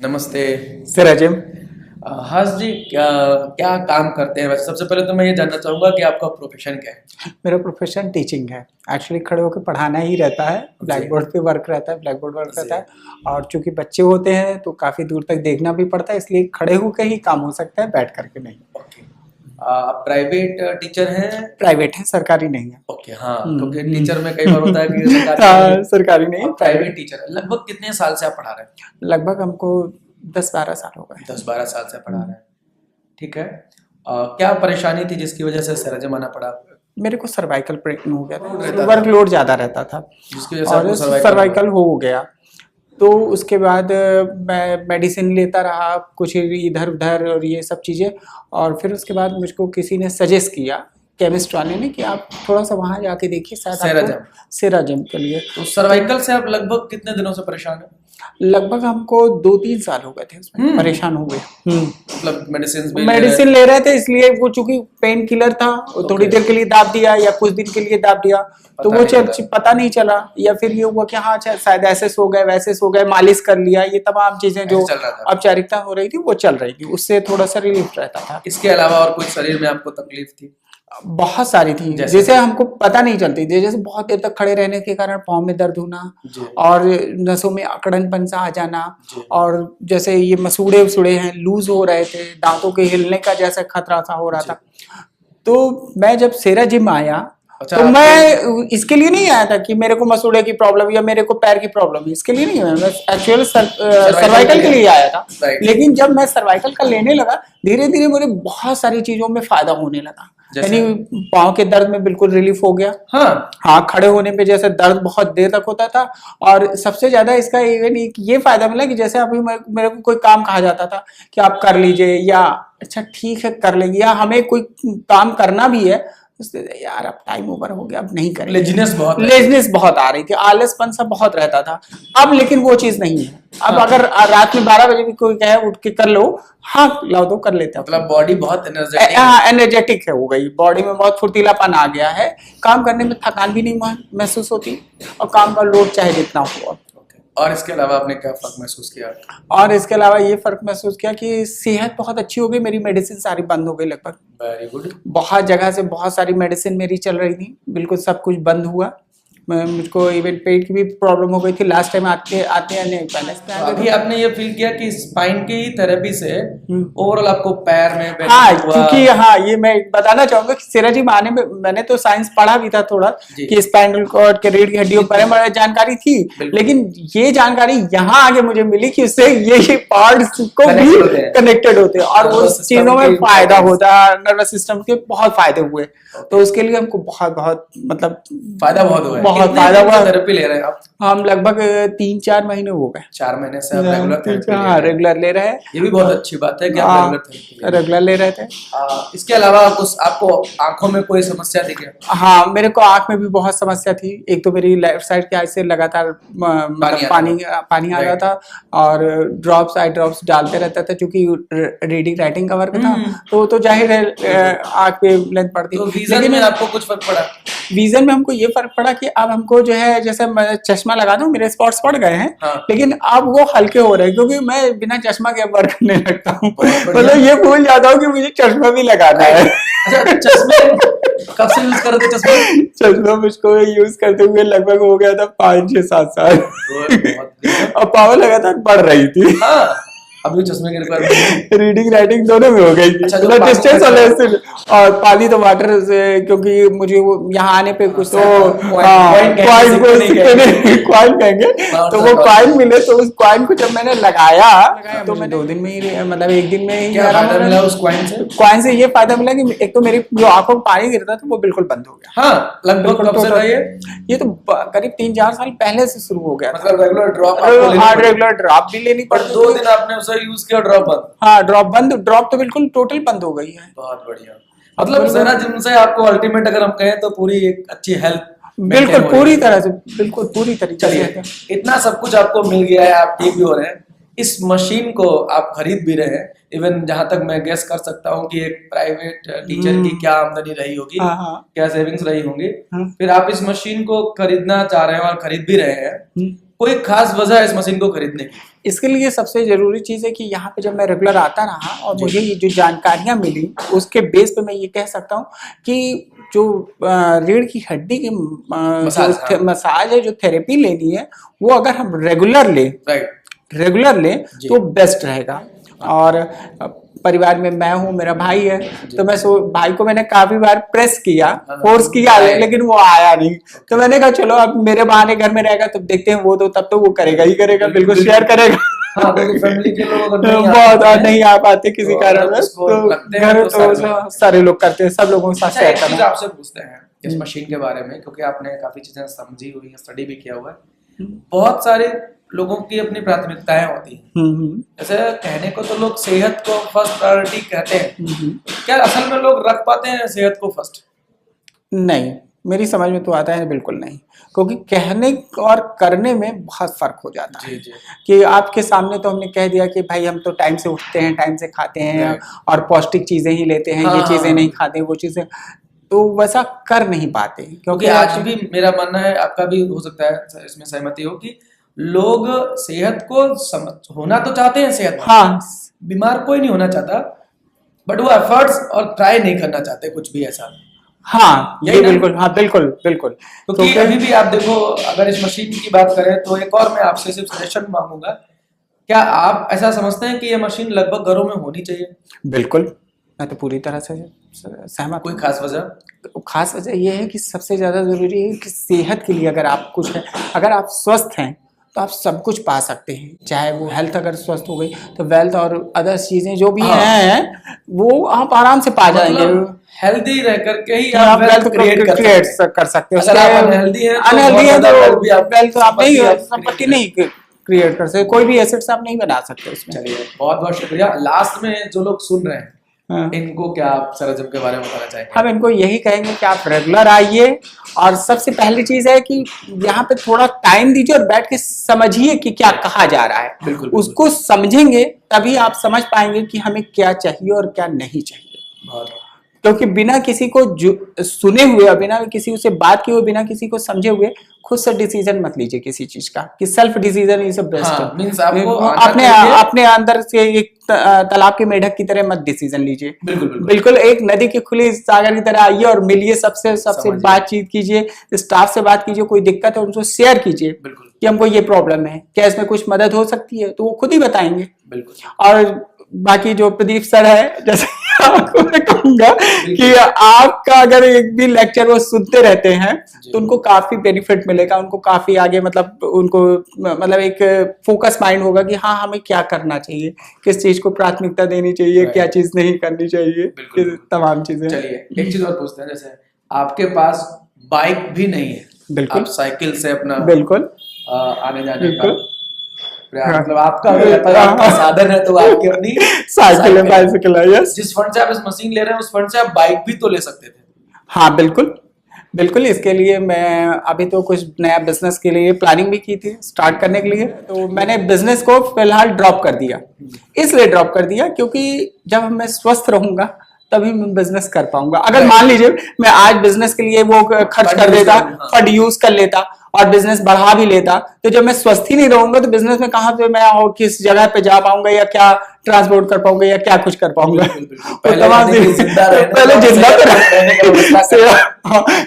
नमस्ते। सर अजय। हर्ष जी, क्या काम करते हैं? वैसे सबसे पहले तो मैं ये जानना चाहूँगा कि आपका प्रोफेशन क्या है? मेरा प्रोफेशन टीचिंग है। एक्चुअली खड़े होकर पढ़ाना ही रहता है, ब्लैक बोर्ड पे वर्क रहता है, ब्लैक बोर्ड वर्क रहता है। और चूंकि बच्चे होते हैं तो काफ़ी दूर तक देखना भी पड़ता है, इसलिए खड़े होकर ही काम हो सकता है, बैठ करके नहीं। ओके। आप प्राइवेट टीचर हैं? प्राइवेट है, सरकारी नहीं है। ओके, हाँ, क्योंकि टीचर में कई बार होता है कि सरकारी नहीं, प्राइवेट टीचर है। लगभग कितने साल से आप पढ़ा रहे हैं? लगभग हमको 10-12 साल हो गए। 10-12 साल से पढ़ा रहे हैं, ठीक है। क्या परेशानी थी जिसकी वजह से सर जमाना पड़ा? मेरे को सर्वाइकल प्रॉब्लम हो गया था, वर्कलोड ज़्यादा रहता था, जिसकी वजह से और सर्वाइकल हो गया। तो उसके बाद मैं मेडिसिन लेता रहा, कुछ इधर उधर और ये सब चीज़ें। और फिर उसके बाद मुझको किसी ने सजेस्ट किया, केमिस्ट वाले ने, कि आप थोड़ा सा वहाँ जाके देखिए, शायद सेराजिम के लिए। तो सर्वाइकल से आप लगभग कितने दिनों से परेशान हैं? लगभग हमको 2-3 साल हो गए थे उसमें, परेशान हो गए। मतलब मेडिसिन ले रहे थे, इसलिए वो चूंकि पेन किलर था, थोड़ी देर के लिए दाब दिया या कुछ दिन के लिए दाब दिया, तो वो पता नहीं चला। या फिर ये हुआ कि हाँ शायद ऐसे सो गए, वैसे सो गए, मालिश कर लिया, ये तमाम चीजें जो औपचारिकता हो रही थी वो चल रही थी, उससे थोड़ा सा रिलीफ रहता था। इसके अलावा और कुछ शरीर में आपको तकलीफ थी? बहुत सारी थी, जैसे हमको पता नहीं चलती, जैसे बहुत देर तक खड़े रहने के कारण पाँव में दर्द होना, और नसों में अकड़नपन सा आ जाना, और जैसे ये मसूड़े वसूड़े हैं लूज हो रहे थे, दांतों के हिलने का जैसा खतरा सा हो रहा था। तो मैं जब सेरा जिम आया, तो मैं इसके लिए नहीं आया था कि मेरे को मसूड़े की प्रॉब्लम या मेरे को पैर की प्रॉब्लम, इसके लिए नहीं आया, मैं एक्चुअल सर्वाइकल के लिए आया था। लेकिन जब मैं सर्वाइकल का लेने लगा, धीरे धीरे मुझे बहुत सारी चीजों में फायदा होने लगा। यानी पाँव के दर्द में बिल्कुल रिलीफ हो गया। हाँ, खड़े होने पे जैसे दर्द बहुत देर तक होता था, और सबसे ज्यादा इसका इवन ये फायदा मिला कि जैसे अभी मेरे को कोई काम कहा जाता था कि आप कर लीजिए, या अच्छा ठीक है कर लेंगे, या हमें कोई काम करना भी है, यार अब टाइम ओवर हो गया, अब नहीं करेंगे। लेजनेस बहुत आ रही थी, आलसपन सा बहुत रहता था। अब लेकिन वो चीज नहीं है। अब अगर रात में 12 बजे भी कोई कहे उठ के कर लो, हाँ लाओ तो कर लेते हैं। मतलब बॉडी बहुत एनर्जेटिक है, हो गई बॉडी में, बहुत फुर्तीलापन आ गया है, काम करने में थकान भी नहीं महसूस होती, और काम का लोड चाहे जितना हो। और इसके अलावा आपने क्या फर्क महसूस किया? और इसके अलावा ये फर्क महसूस किया कि सेहत बहुत अच्छी हो गई, मेरी मेडिसिन सारी बंद हो गई लगभग। Very good. बहुत जगह से बहुत सारी मेडिसिन मेरी चल रही थी, बिल्कुल सब कुछ बंद हुआ। मुझको इवन पेट की भी प्रॉब्लम हो गई थी लास्ट टाइम आते पहले। अभी आपने ये फील किया कि स्पाइन की थेरेपी से ओवरऑल आपको पैर में क्योंकि ये मैं बताना चाहूंगा कि सेरा जिम आने में मैंने तो साइंस पढ़ा भी था थोड़ा, कि स्पाइनल कॉर्ड के रीढ़ की हड्डियों पर जानकारी थी, लेकिन ये जानकारी यहाँ आगे मुझे मिली कि उससे ये पार्ट्स को भी कनेक्टेड होते हैं, और वो चीजों में फायदा होता है, नर्वस सिस्टम के बहुत फायदे हुए। तो उसके लिए हमको बहुत मतलब फायदा बहुत हुआ, बहुत फायदा हुआ। थेरेपी ले रहे हैं आप? हम लगभग 3-4 महीने हो गए। 4 महीने से आप रेगुलर ले रहे हैं। ये भी बहुत अच्छी बात है कि आप रेगुलर ले रहे थे। इसके अलावा आपको आंखों में कोई समस्या थी क्या? हाँ, मेरे को आंख में भी बहुत समस्या थी। एक तो मेरी लेफ्ट साइड के आई से लगातार पानी आ रहा था, और आई ड्रॉप्स डालते रहता था, क्योंकि रीडिंग राइटिंग का वर्क था, तो जाहिर है आंख पे लेंथ पड़ती। लेकिन आपको कुछ फर्क पड़ा? विजन में हमको ये फर्क पड़ा कि अब हमको जो है, जैसे मैं चश्मा लगा दूं, मेरे स्पॉट्स पड़ गए हैं, लेकिन अब वो हल्के हो रहे हैं, क्योंकि मैं बिना चश्मा के वर्क करने लगता हूँ। मतलब ये भूल जाता हूँ कि मुझे चश्मा भी लगाना है। चश्मे कब से यूज करते चश्मा? चश्मा मुझको यूज करते हुए लगभग हो गया था 5-6-7 साल, और पावर लगातार बढ़ रही थी। अभी चश्मे के रिक्वायरमेंट रीडिंग राइटिंग दोनों में हो गई थी। डिस्टेंस और पानी तो वाटर से, क्योंकि मुझे वो यहाँ आने पे कुछ तो क्वाइन कहेंगे, तो वो क्वाइन मिले, तो उस क्वाइन को जब मैंने लगाया तो मैं 2 दिन में ही, मतलब 1 दिन में ही फायदा मिला उस क्वाइन से। ये फायदा मिला कि एक तो मेरी जो आंखों में पानी गिरता था वो बिल्कुल बंद हो गया। लगभग कब से था ये तो करीब 3-4 साल पहले से शुरू हो गया। मतलब रेगुलर ड्रॉप भी लेनी पड़ती। 2 दिन आपने यूज किया, ड्रॉप बंद? हाँ, ड्रॉप तो बिल्कुल टोटल बंद हो गई है। बहुत बढ़िया। मतलब सेरा जिम से आपको अल्टीमेट अगर हम कहें तो पूरी एक अच्छी हेल्थ, बिल्कुल पूरी तरह से, बिल्कुल पूरी तरीके से। इतना सब कुछ आपको मिल गया है, आप ठीक भी हो रहे हैं, इस मशीन को आप खरीद भी रहे हैं। इवन जहां तक मैं गेस कर सकता हूँ कि एक प्राइवेट टीचर की क्या आमदनी रही होगी, क्या सेविंग्स रही होंगी, फिर आप इस मशीन को खरीदना चाह रहे हैं और खरीद भी रहे हैं, कोई खास वजह है इस मशीन को खरीदने की? इसके लिए सबसे जरूरी चीज है कि यहाँ पे जब मैं रेगुलर आता रहा और मुझे ये जो जानकारियां मिली उसके बेस पे मैं ये कह सकता हूँ कि जो रीढ़ की हड्डी की मसाज है, जो थेरेपी लेनी है, वो अगर हम रेगुलर लें तो बेस्ट रहेगा। और परिवार में मैं हूँ, मेरा भाई है, तो मैं भाई को मैंने काफी बार प्रेस किया, फोर्स किया, लेकिन वो आया नहीं। तो मैंने कहा चलो अब मेरे बहाने घर में रहेगा तो देखते हैं, वो तो तब तो वो करेगा ही करेगा, बिल्कुल शेयर करेगा। हाँ, फैमिली के लोग अगर नहीं आ पाते किसी कारण में, तो घर तो सारे लोग करते हैं, सब लोगों के साथ शेयर करना। आपसे पूछते हैं इस मशीन के बारे में, क्योंकि आपने काफी चीजें समझी हुई है, स्टडी भी किया हुआ है। बहुत सारे लोगों की अपनी प्राथमिकताएं होती हैं। जैसे कहने को तो लोग सेहत को फर्स्ट प्रायोरिटी कहते हैं, क्या असल में लोग रख पाते हैं सेहत को फर्स्ट? नहीं, मेरी समझ में तो आता है बिल्कुल नहीं, क्योंकि कहने और करने में बहुत फर्क हो जाता है। कि आपके सामने तो हमने कह दिया कि भाई हम तो टाइम से उठते हैं, टाइम से खाते हैं और पौष्टिक चीजें ही लेते हैं, ये चीजें नहीं खाते, वो चीजें, तो वैसा कर नहीं पाते। क्योंकि आज भी मेरा मानना है, आपका भी हो सकता है इसमें सहमति हो, कि लोग सेहत को होना तो चाहते हैं, सेहत, हाँ, बीमार कोई नहीं होना चाहता, बट वो एफर्ट्स और ट्राई नहीं करना चाहते कुछ भी ऐसा। हाँ, ये बिल्कुल, हाँ बिल्कुल बिल्कुल। क्योंकि तो अभी भी आप देखो, अगर इस मशीन की बात करें तो एक और मैं आपसे सिर्फ सजेशन मांगूंगा, क्या आप ऐसा समझते हैं कि ये मशीन लगभग घरों में होनी चाहिए? बिल्कुल, मैं तो पूरी तरह से सहमत। कोई खास वजह? खास वजह ये है कि सबसे ज्यादा जरूरी है कि सेहत के लिए अगर आप कुछ है, अगर आप स्वस्थ हैं तो आप सब कुछ पा सकते हैं। चाहे वो हेल्थ अगर स्वस्थ हो गई तो वेल्थ और अदर्स चीजें जो भी हैं वो आप आराम से पा जाएंगे। हेल्दी रह करके ही आप वेल्थ क्रिएट कर सकते हो। अगर आप अनहेल्दी हैं तो वेल्थ आप नहीं, संपत्ति नहीं क्रिएट कर सकते, कोई भी एसेट्स आप नहीं बना सकते उसमें। चलिए, बहुत बहुत शुक्रिया। लास्ट में जो लोग सुन रहे हैं, इनको क्या आप सरजम के बारे में बताना चाहेंगे? हम इनको यही कहेंगे कि आप रेगुलर आइए, और सबसे पहली चीज है कि यहाँ पे थोड़ा टाइम दीजिए और बैठ के समझिए कि क्या कहा जा रहा है। बिल्कुल, उसको समझेंगे तभी आप समझ पाएंगे कि हमें क्या चाहिए और क्या नहीं चाहिए। क्योंकि बिना किसी को सुने हुए, बिना किसी से बात किए हुए, बिना किसी को समझे हुए खुद से डिसीजन मत लीजिए किसी चीज का, कि self decision is best. Means आपको अपने अंदर से एक तालाब के मेढक की तरह मत डिसीजन लीजिए। बिल्कुल एक नदी के खुले सागर की तरह आइए और मिलिए, सबसे बातचीत कीजिए, स्टाफ से बात कीजिए, कोई दिक्कत है उनको शेयर कीजिए कि हमको ये प्रॉब्लम है, क्या इसमें कुछ मदद हो सकती है, तो वो खुद ही बताएंगे। और बाकी जो प्रदीप सर है, जैसे आपको मैं कहूंगा कि आपका अगर एक भी लेक्चर वो सुनते रहते हैं तो उनको काफी बेनिफिट मिलेगा, उनको काफी आगे मतलब एक फोकस माइंड होगा कि हाँ हमें क्या करना चाहिए, किस चीज को प्राथमिकता देनी चाहिए, क्या चीज नहीं करनी चाहिए, तमाम चीजें। चलिए एक चीज और पूछते हैं, जैसे आपके पास बाइक भी नहीं है, बिल्कुल आप साइकिल से अपना बिल्कुल आने जाने का मतलब आपका साधन है, तो आपकी अपनी साइकिल बाइसिकल है। यस, जिस फंड से आप इस मशीन ले रहे हैं उस फंड से आप बाइक भी तो ले सकते थे। हाँ बिल्कुल बिल्कुल। इसके लिए मैं अभी तो कुछ नया बिजनेस के लिए प्लानिंग भी की थी स्टार्ट करने के लिए, तो मैंने बिजनेस को फिलहाल ड्रॉप कर दिया। इसलिए ड्रॉप कर दिया क्योंकि जब मैं स्वस्थ रहूंगा तभी मैं बिजनेस कर पाऊंगा। अगर मान लीजिए मैं आज बिजनेस के लिए वो खर्च कर देता, फंड यूज कर लेता और बिजनेस बढ़ा भी लेता, तो जब मैं स्वस्थ ही नहीं रहूंगा तो बिजनेस में कहाँ पे मैं और किस जगह पे जा पाऊंगा, या क्या ट्रांसपोर्ट कर पाऊंगा, या क्या कुछ कर पाऊंगा। पहले जिंदा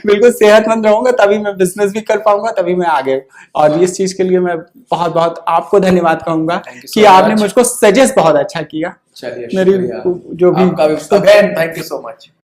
बिल्कुल सेहतमंद रहूंगा तभी मैं बिजनेस भी कर पाऊंगा, तभी मैं आगे। और इस चीज के लिए मैं बहुत बहुत आपको धन्यवाद कहूंगा कि आपने मुझको सजेस्ट बहुत अच्छा किया। चलिए, मेरी जो भी थैंक यू सो मच।